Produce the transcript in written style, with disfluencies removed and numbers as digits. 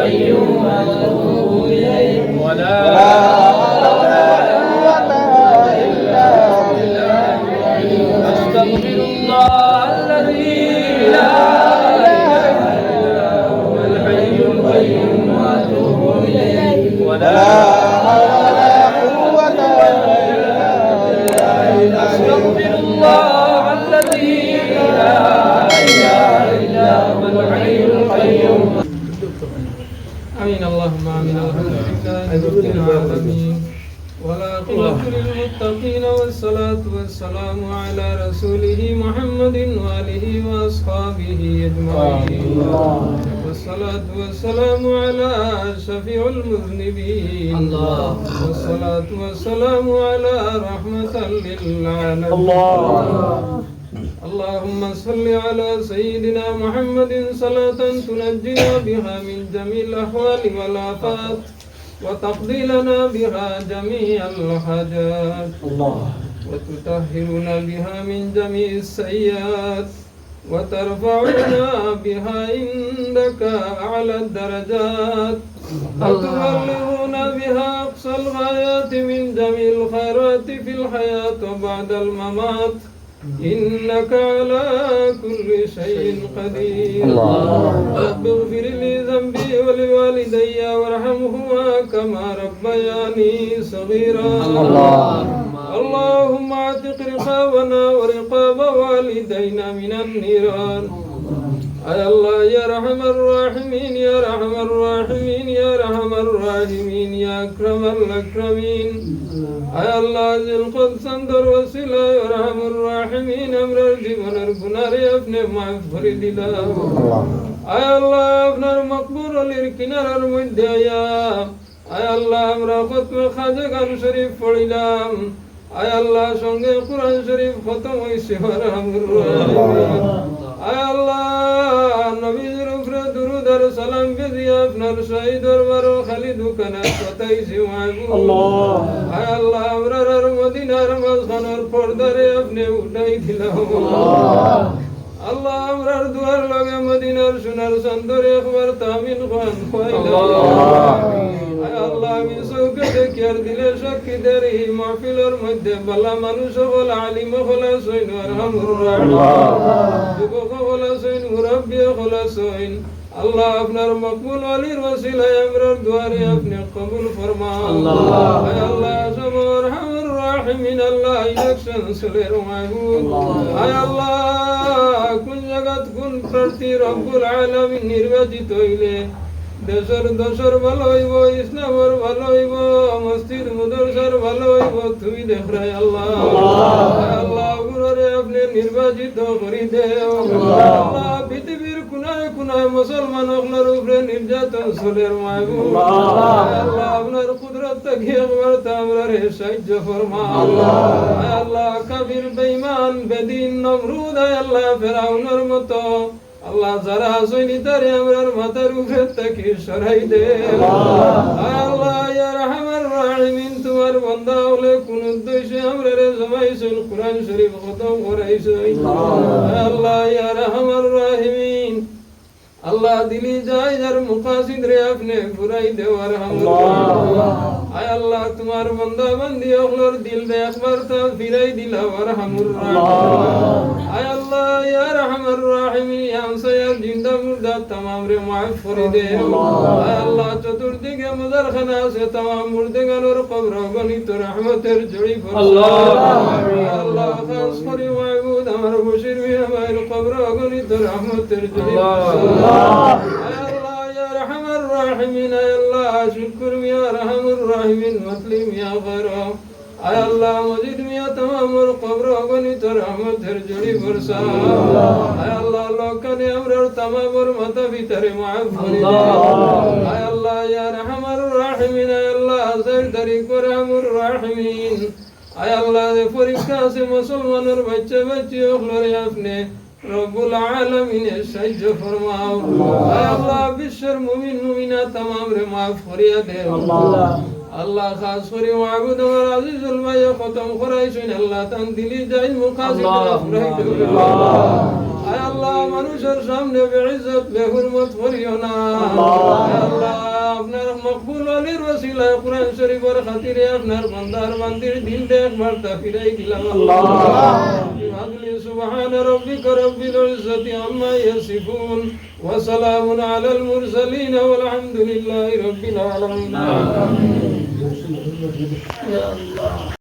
القيوم أتوب إليك ولا أستغفر الله الذي لا إله إلا هو الحي القيوم وأتوب إليه ولا أستغفر الله الذي لا إله إلا هو الحي القيوم. آمين اللهم آمين. الحمد لله رب العالمين والعاقبة للمتقين والصلاة والسلام على رسوله محمد وآله وأصحابه أجمعين والصلاة والسلام على شفيع المذنبين والصلاة والسلام على رحمة للعالمين. اللهم صل على سيدنا محمد صلاة تنجينا بها من جميع الأحوال والآفات وتقضي لنا بها جميع الحاجات وتطهرنا بها من جميع السيئات وترفعنا بها عندك أعلى الدرجات وتبلغنا بها أقصى الغايات من جميع الخيرات في الحياة وبعد الممات إنك على كل شيء قدير. رب اغفر لي ذنبي ولوالدي وارحمهما كما ربياني صغيرا. اللهم اعتق رقابنا ورقاب والدينا من النيران. يا الله يا ارحم الراحمين يا ارحم الراحمين يا ارحم الراحمين يا اكرم الاكرمين. يا الله ذي القدس اندر وسيلة يا ارحم الراحمين امرر জীবনের গুনারে আপনি মাফ করে দিলাম। আয় আল্লাহ আপনার মকবুল আলীর কিনারার মধ্যে আয় আল্লাহ আমরা খতমে খাজা গান শরীফ পড়িলাম। আয় আল্লাহ সঙ্গে কুরআন শরীফ খতম হইছে ইয়া রাহমার রাহিম। আয় আল্লাহ নবীর উপরে দুরূদ আর সালাম বেজিয়ে আপনার শাহী দরবার খালি দোকানে কথাইছি মাহবুব। আয় আল্লাহ আমরার মদিনার মাঝখানের পর্দারে আপনি উঠাই দিলাম। আল্লাহ আমরার দুয়ার লগে মদিনার সোনার চান্দরে একবার তামিন খান খাইলাম। আয় আল্লাহ আমি চৌকে দেখি আর দিলে সাক্ষীদের এই মাহফিলের মধ্যে বালা মানুষ হল আলিম হল সৈন আরহামুর রাহিম যুবক হল সৈন মুরব্বী হল সৈন। আল্লাহ আপনার মকবুল আলীর ওসিলায় আমরার দুয়ারে আপনি কবুল ফরমান। আয় আল্লাহ সবর হামুর রাহিমিন আল্লাহ ইলেকশন চলের মাহবুব। আয় আল্লাহ কোন জায়গাত কোন প্রার্থী রব্বুল আলামিন নির্বাচিত হইলে দেশের দোষর ভালো হইব, ইসলামের ভালো হইব, মসজিদ মুদরসার ভালো হইব তুমি দেখরাই আল্লাহ। আল্লাহ গুরুরে আপনি নির্বাচিত করি দেও। আল্লাহ পৃথিবীর কোনায় কোনায় মুসলমান আপনার উপরে নির্যাতন চলের মাহবুব। আল্লাহ আপনার কুদরত থেকে একবার আমরা সাহায্য ফরমা। আল্লাহ কাফির বেঈমান বেদিন নমরুদ আল্লাহ ফেরাউনের মতো আল্লাহ যারা আসইনি তারে আমরার মাথার উপরে থেকে সরাই দে। আল্লাহ ইয়া রাহমার রাহিমিন তোমার বান্দা হলে কোন উদ্দেশ্যে আমরারে জমাইছেন কুরআন শরীফ খতম করাইছেন। আল্লাহ ইয়া রাহমার রাহিমিন আল্লাহ দিলি যায় যার মুকাসিদ রে আপনি পুরাই দেওয়ার আল্লাহ। আয় আল্লাহ তোমার বান্দা বান্দি ওগুলোর দিল রে একবার তা ফিরাই দিলা আরহামুর রাহিম। আয় আল্লাহ ইয়া রাহমার রাহিমিন আমসায়া জিন্দা মুর্দা तमाम রে মাফ করে দে। আয় আল্লাহ চতুর্দিকে মুজারখানা আছে तमाम মুর্দেগানোর কবর গনিত রহমতের জড়ি ফর আল্লাহ। আল্লাহ খাস করে মাহবুব আমার বশির মিয়া ভাইয়ের কবর গনিত রহমতের জড়ি ফর আল্লাহ ইয়া রাহমার রাহিমিন। আল্লাহ শুকর মিয়া রাহমার রাহিমিন মুসলিম ইয়া গরো আয় আল্লাহ মজিদ মিয়া तमामর কবর অগণিত রহমতের জড়ি বর্ষা। আয় আল্লাহ লোকানে আমরার तमामর মাতা পিতারে মাফ করে দে। আয় আল্লাহ ইয়া রাহমার রাহিমিন আল্লাহ সরদারি করহামুর রাহিমিন। আয় আল্লাহ পরীক্ষা আছে মুসলমানের বাচ্চা বাচ্চি ওগুলোরে আপনি রব্বুল আলামিনের সাহায্য ফরমাও। আয় আল্লাহ বিশ্বের মুমিন মুমিনা तमाम রে মাফ করিয়া দে। আল্লাহ খাস করে মাহবুব আমার আজিজুল ভাই খতম করাইছেন আল্লাহ তান দিলি যাই মুকাসিদ রাফরাই দে। আয় আল্লাহ মানুষের সামনে বেইজ্জত বেহুরমত করিও না। আয় আল্লাহ আল্লাহ কুরআন শরীফের খাতিরে আপনার বান্দার বান্দির দিলটা একবার তাফিরাই দিলাম আল্লাহ বিহামদিহি সুবহান রাব্বিকা রাব্বিল ইজ্জাতি আম্মা ইয়াসিফুন ওয়া সালামুন আলাল মুরসালিন ওয়াল হামদুলিল্লাহি রাব্বিল আলামিন। ইয়া আল্লাহ।